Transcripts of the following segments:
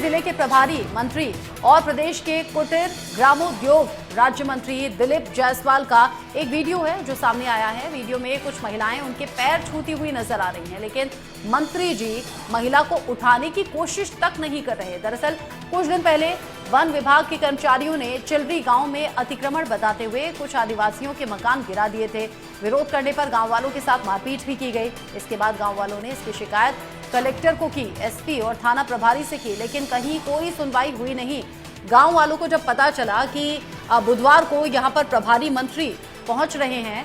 जिले के प्रभारी मंत्री और प्रदेश के कुटीर ग्रामोद्योग राज्य मंत्री दिलीप जायसवाल का एक वीडियो है जो सामने आया है। वीडियो में कुछ महिलाएं उनके पैर छूती हुई नजर आ रही हैं, लेकिन मंत्री जी महिला को उठाने की कोशिश तक नहीं कर रहे। दरअसल कुछ दिन पहले वन विभाग के कर्मचारियों ने चिलरी गांव में अतिक्रमण बताते हुए कुछ आदिवासियों के मकान गिरा दिए थे। विरोध करने पर गांव वालों के साथ मारपीट भी की गई। इसके बाद गांव वालों ने इसकी शिकायत कलेक्टर को की, एसपी और थाना प्रभारी से की, लेकिन कहीं कोई सुनवाई हुई नहीं। गांव वालों को जब पता चला कि बुधवार को यहां पर प्रभारी मंत्री पहुंच रहे हैं,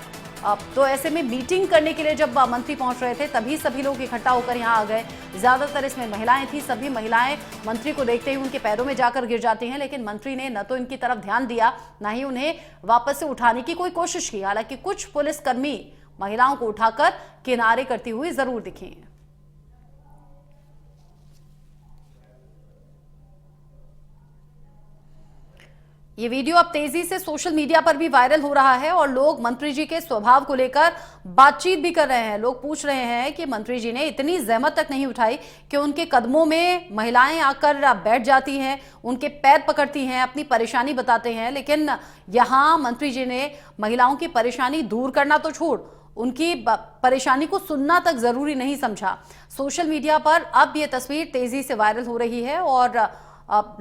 तो ऐसे में मीटिंग करने के लिए जब मंत्री पहुंच रहे थे तभी सभी लोग इकट्ठा होकर यहां आ गए। ज्यादातर इसमें महिलाएं थी। सभी महिलाएं मंत्री को देखते ही उनके पैरों में जाकर गिर जाती हैं, लेकिन मंत्री ने न तो इनकी तरफ ध्यान दिया, न ही उन्हें वापस से उठाने की कोई कोशिश की। हालांकि कुछ पुलिसकर्मी महिलाओं को उठाकर किनारे करती हुई जरूर दिखी। ये वीडियो अब तेजी से सोशल मीडिया पर भी वायरल हो रहा है और लोग मंत्री जी के स्वभाव को लेकर बातचीत भी कर रहे हैं। लोग पूछ रहे हैं कि मंत्री जी ने इतनी जहमत तक नहीं उठाई कि उनके कदमों में महिलाएं आकर बैठ जाती हैं, उनके पैर पकड़ती हैं, अपनी परेशानी बताते हैं, लेकिन यहां मंत्री जी ने महिलाओं की परेशानी दूर करना तो छोड़, उनकी परेशानी को सुनना तक जरूरी नहीं समझा। सोशल मीडिया पर अब ये तस्वीर तेजी से वायरल हो रही है और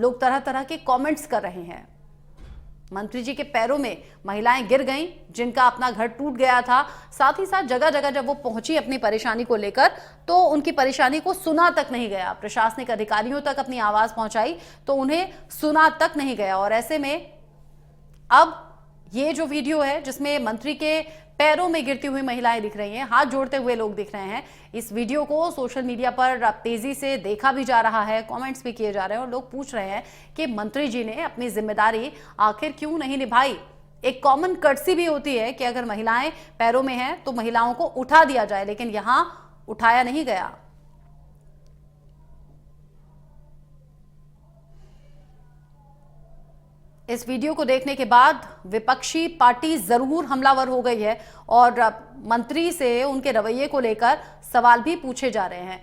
लोग तरह तरह के कॉमेंट्स कर रहे हैं। मंत्री जी के पैरों में महिलाएं गिर गईं जिनका अपना घर टूट गया था। साथ ही साथ जगह जगह जब वो पहुंची अपनी परेशानी को लेकर तो उनकी परेशानी को सुना तक नहीं गया। प्रशासनिक अधिकारियों तक अपनी आवाज पहुंचाई तो उन्हें सुना तक नहीं गया। और ऐसे में अब ये जो वीडियो है जिसमें मंत्री के पैरों में गिरती हुई महिलाएं दिख रही हैं, हाथ जोड़ते हुए लोग दिख रहे हैं, इस वीडियो को सोशल मीडिया पर तेजी से देखा भी जा रहा है, कमेंट्स भी किए जा रहे हैं और लोग पूछ रहे हैं कि मंत्री जी ने अपनी जिम्मेदारी आखिर क्यों नहीं निभाई। एक कॉमन कर्टसी भी होती है कि अगर महिलाएं पैरों में हैं तो महिलाओं को उठा दिया जाए, लेकिन यहां उठाया नहीं गया। इस वीडियो को देखने के बाद विपक्षी पार्टी जरूर हमलावर हो गई है और मंत्री से उनके रवैये को लेकर सवाल भी पूछे जा रहे हैं।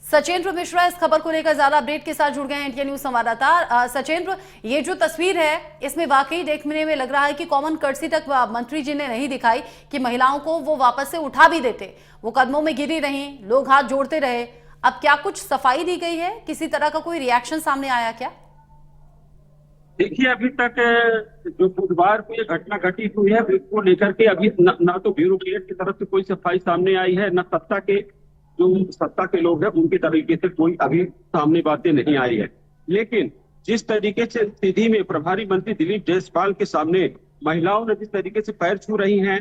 सचेंद्र मिश्रा इस खबर को लेकर ज्यादा अपडेट के साथ जुड़ गए हैं, इंडिया न्यूज संवाददाता। सचेंद्र, ये जो तस्वीर है इसमें वाकई देखने में लग रहा है कि कॉमन कर्टसी तक मंत्री जी ने नहीं दिखाई कि महिलाओं को वो वापस से उठा भी देते। वो कदमों में गिरी रही, लोग हाथ जोड़ते रहे। अब क्या कुछ सफाई दी गई है? किसी तरह का कोई रिएक्शन सामने आया क्या? देखिए, अभी तक जो बुधवार को ये घटना घटित हुई है उसको लेकर के अभी ना तो ब्यूरोक्रेट की तरफ से कोई सफाई सामने आई है, न सत्ता के लोग हैं उनकी तरीके से कोई अभी सामने बातें नहीं आई है। लेकिन जिस तरीके से सीधी में प्रभारी मंत्री दिलीप जायसवाल के सामने महिलाओं ने जिस तरीके से पैर छू रही हैं,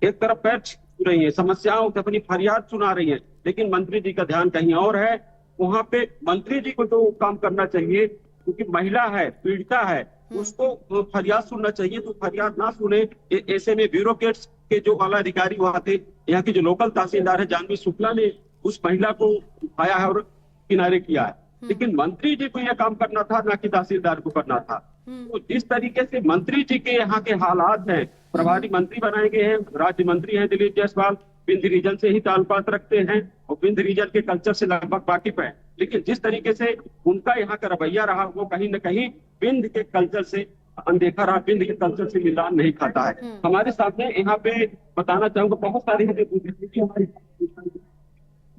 एक तरफ पैर छू रही हैं, समस्याओं की अपनी फरियाद सुना रही हैं, लेकिन मंत्री जी का ध्यान कहीं और है। वहां पे मंत्री जी को तो काम करना चाहिए क्योंकि महिला है, पीड़िता है, उसको फरियाद सुनना चाहिए, तो फरियाद ना सुने। ऐसे में ब्यूरोक्रेट्स के जो आला अधिकारी वहां थे, यहाँ की जो लोकल तहसीलदार है जानवी शुक्ला ने उस महिला को उठाया है और किनारे किया है। लेकिन मंत्री जी को यह काम करना था, ना कि तहसीलदार को करना था। तो जिस तरीके से मंत्री जी के यहाँ के हालात हैं, प्रभारी मंत्री बनाए गए हैं, राज्य मंत्री हैं दिलीप जायसवाल, विंध्य रीजन से ही ताल्लुकात रखते हैं और विंध्य रीजन के कल्चर से लगभग वाकिफ है, लेकिन जिस तरीके से उनका यहाँ का रवैया रहा वो कहीं न कहीं विंध्य के कल्चर से अनदेखा रहा, विंध्य के कल्चर से मिलान नहीं खाता है। हमारे सामने यहाँ पे बताना चाहूंगा बहुत सारी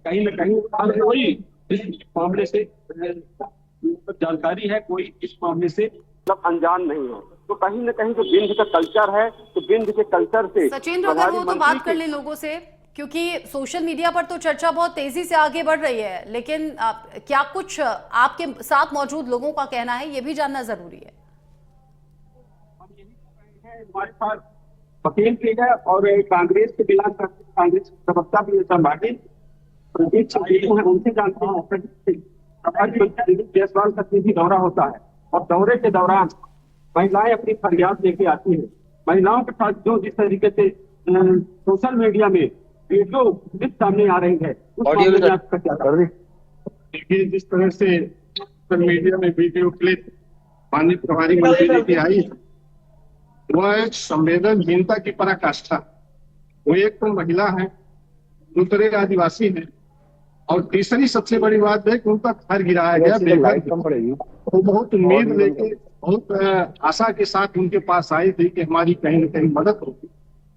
कहीं न कहीं कोई इस मामले से जानकारी है, कोई इस मामले से मतलब अनजान नहीं है। तो कहीं न कहीं जो विंध्य का कल्चर है, तो विंध्य के कल्चर से सचिंद्र, अगर वो तो बात कर ले लोगों से, क्योंकि सोशल मीडिया पर तो चर्चा बहुत तेजी से आगे बढ़ रही है, लेकिन क्या कुछ आपके साथ मौजूद लोगों का कहना है, ये भी जानना जरूरी है। हमारे पास वकील भी है और कांग्रेस के बिलान करते कांग्रेस प्रवक्ता भी है, उनसे जानते हैं। जायसवाल का भी दौरा होता है और दौरे के दौरान महिलाएं अपनी फरियाद लेके आती हैं। महिलाओं के पास जो जिस तरीके से सोशल मीडिया में वीडियो क्लिप सामने आ रही है, उस मामले में आपका क्या कर रहे हैं? देखिए, जिस तरह से सोशल मीडिया में वीडियो क्लिप माननीय प्रभारी मंत्री की आई, वह एक संवेदनहीनता की पराकाष्ठा। वो एक तो महिला है, दूसरे आदिवासी है और तीसरी सबसे बड़ी बात है कि उनका घर गिराया गया बेघर। वो बहुत उम्मीद लेके, बहुत आशा के साथ उनके पास आई थी कि हमारी कहीं न कहीं मदद होगी,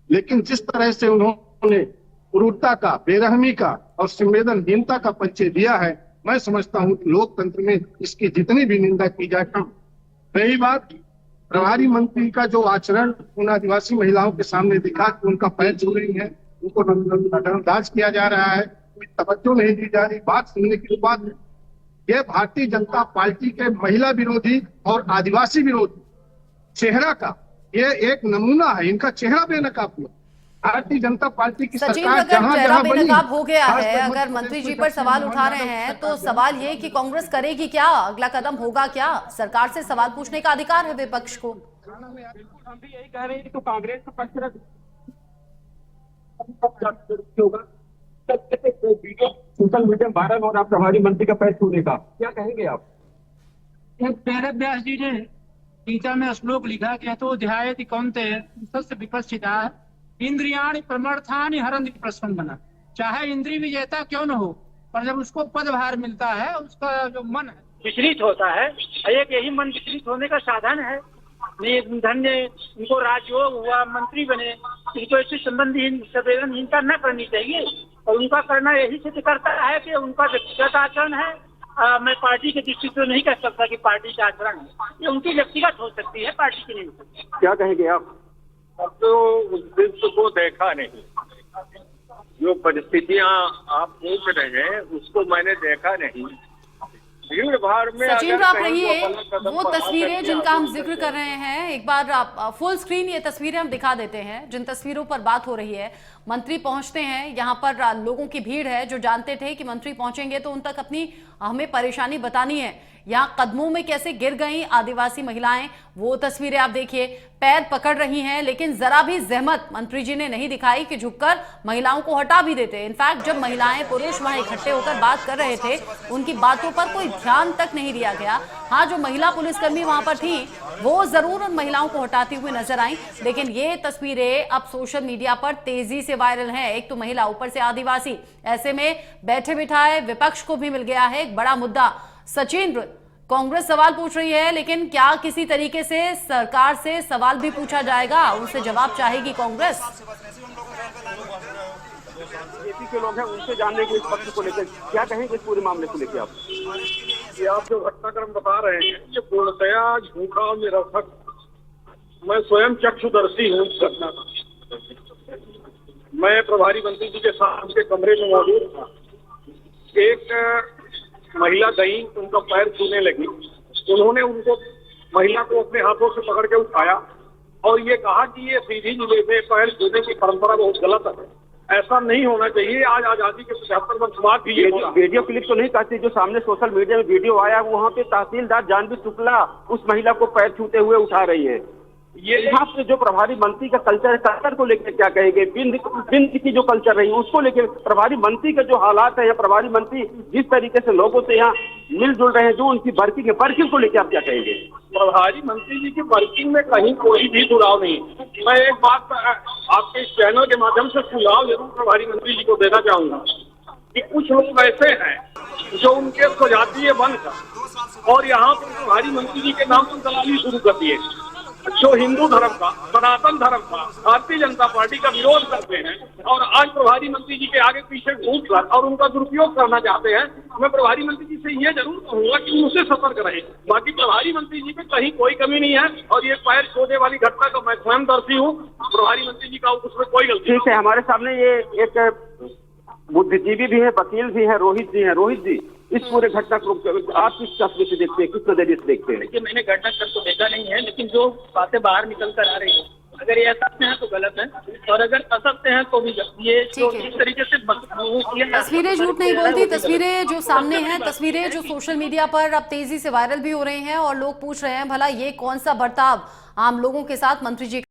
लेकिन जिस तरह से उन्होंने क्रूरता का, बेरहमी का और संवेदनहीनता का परिचय दिया है, मैं समझता हूँ कि लोकतंत्र में इसकी जितनी भी निंदा की जाए कम। रही बात प्रभारी मंत्री का जो आचरण उन आदिवासी महिलाओं के सामने दिखा कि उनका पैर छू रही है, उनको नजरअंदाज किया जा रहा है, कोई तवज्जो नहीं दी जा रही, बात सुनने की बात। यह भारतीय जनता पार्टी के महिला विरोधी और आदिवासी विरोधी चेहरा का यह एक नमूना है। इनका चेहरा बेनकाब हुआ। भारतीय जनता पार्टी की सचिन, सरकार अगर जहां चेहरा जहां बनी, बेनकाब हो गया खास है, कर अगर मध्य मंत्री प्रदेश जी में पर सवाल पश्चिम उठा रहे बंगाल हैं, में तो सवाल ये कि कांग्रेस करेगी क्या, अगला कदम होगा क्या? सरकार से सवाल पूछने का अधिकार है विपक्ष को। बिल्कुल हम भी यही कह रहे हैं कि तो कांग्रेस का पक्ष होगा। सोशल मीडिया वायरल हो रहा प्रभारी मंत्री का पैर छूने का, क्या कहेंगे आप? एक वेद व्यास जी ने गीता में श्लोक लिखा कि तो ध्यायति कौन्तेय तस्य विपश्चिता इंद्रियाणि प्रमर्थानि हरन्ति प्रसन्नमनः। चाहे इंद्रिय विजेता क्यों न हो, पर जब उसको पदभार मिलता है, उसका जो मन है विचलित होता है। एक यही मन विचलित होने का साधन है। धन्य उनको राजयोग हुआ, मंत्री बने, इनको ऐसी संबंधहीन संवेदनहीनता न करनी चाहिए, और उनका करना यही सिद्ध करता है कि उनका व्यक्तिगत आचरण है। मैं पार्टी के दृष्टि से नहीं कह सकता कि पार्टी का आचरण है, ये उनकी व्यक्तिगत हो सकती है, पार्टी की नहीं हो सकती। क्या कहेंगे आप? अब तो उस दृश्य को देखा नहीं, जो परिस्थितियां आप पूछ रहे हैं उसको मैंने देखा नहीं। भीड़ भाड़ में सचिन अगर आप कहीं रहिए, वो गलत कदम वो बढ़ा तस्वीरें करके जिनका हम आगे जिक्र बढ़ते कर रहे हैं, एक बार आप फुल स्क्रीन ये तस्वीरें हम दिखा देते हैं, जिन तस्वीरों पर बात हो रही है। मंत्री पहुंचते हैं, यहाँ पर लोगों की भीड़ है जो जानते थे कि मंत्री पहुंचेंगे तो उन तक अपनी हमें परेशानी बतानी है। यहाँ कदमों में कैसे गिर गई आदिवासी महिलाएं, वो तस्वीरें आप देखिए। पैर पकड़ रही हैं, लेकिन जरा भी जहमत मंत्री जी ने नहीं दिखाई कि झुककर महिलाओं को हटा भी देते। इनफैक्ट जब महिलाएं पुरुष वहां इकट्ठे होकर बात कर रहे थे, उनकी बातों पर कोई ध्यान तक नहीं दिया गया। हाँ, जो महिला पुलिसकर्मी वहां पर थी वो जरूर उन महिलाओं को हटाती हुई नजर आई, लेकिन ये तस्वीरें अब सोशल मीडिया पर तेजी से वायरल हैं। एक तो महिला, ऊपर से आदिवासी, ऐसे में बैठे बिठाए विपक्ष को भी मिल गया है एक बड़ा मुद्दा। सचिन, कांग्रेस सवाल पूछ रही है, लेकिन क्या किसी तरीके से सरकार से सवाल भी पूछा जाएगा, उनसे जवाब चाहेगी कांग्रेस? बीजेपी के लोग हैं, उनसे जानने के इस पक्ष को लेकर क्या कहेंगे इस पूरे मामले को लेकर आप? ये आप जो घटनाक्रम बता रहे हैं ये पूर्णतया झूठा और निरर्थक। मैं स्वयं चक्षुदर्शी हूँ इस घटना का। मैं प्रभारी मंत्री जी के साथ उनके कमरे में मौजूद था। एक महिला गई, उनका पैर छूने लगी, उन्होंने उनको महिला को अपने हाथों से पकड़ के उठाया और ये कहा कि ये सीधी जिले में पैर छूने की परंपरा बहुत गलत है, ऐसा नहीं होना चाहिए। आज आजादी के 75 वर्ष बाद भी ये वीडियो क्लिप तो नहीं कहती, जो सामने सोशल मीडिया में वीडियो आया वहाँ पे तहसीलदार जानवी शुक्ला उस महिला को पैर छूते हुए उठा रही है। ये यहाँ पे जो प्रभारी मंत्री का कल्चर है, कल्चर को लेकर क्या कहेंगे? बिंद की जो कल्चर रही है उसको लेकर, प्रभारी मंत्री के जो हालात है, या प्रभारी मंत्री जिस तरीके से लोगों से यहाँ मिलजुल रहे हैं, जो उनकी वर्किंग है, वर्किंग को लेकर आप क्या कहेंगे? प्रभारी मंत्री जी की वर्किंग में कहीं कोई भी दुराव नहीं। मैं एक बात आपके इस चैनल के माध्यम से सुझाव जरूर प्रभारी मंत्री जी को देना चाहूंगा कि कुछ लोग ऐसे हैं जो उनके स्वजातीय बन का और यहाँ पर प्रभारी मंत्री जी के नाम पर दलाली शुरू कर दिए, जो हिंदू धर्म का, सनातन धर्म का, भारतीय जनता पार्टी का विरोध करते हैं और आज प्रभारी मंत्री जी के आगे पीछे घूम कर और उनका दुरुपयोग करना चाहते हैं। मैं प्रभारी मंत्री जी से ये जरूर कहूंगा कि उनसे सतर्क रहे। बाकी प्रभारी मंत्री जी में कहीं कोई कमी नहीं है और ये पैर छोड़ने वाली घटना का मैं स्वयं दर्शी हूँ। प्रभारी मंत्री जी का उसमें कोई गलती नहीं। ठीक है, हमारे सामने ये एक बुद्धिजीवी भी है, वकील भी है, रोहित जी है। रोहित जी, इस पूरे घटना को आप किस तस्वीर से देखते हैं, किस नजरिए से देखते हैं? देखिए, मैंने घटनाक्रम को देखा नहीं है, लेकिन जो बातें बाहर निकल कर आ रही है, अगर ये असत्य है तो गलत है, और अगर असत्य है तो भी ये जो इस तरीके से तस्वीरें झूठ नहीं बोलती। तस्वीरें जो सामने हैं, तस्वीरें जो सोशल मीडिया पर अब तेजी से वायरल भी हो रही हैं और लोग पूछ रहे हैं भला ये कौन सा बर्ताव आम लोगों के साथ मंत्री जी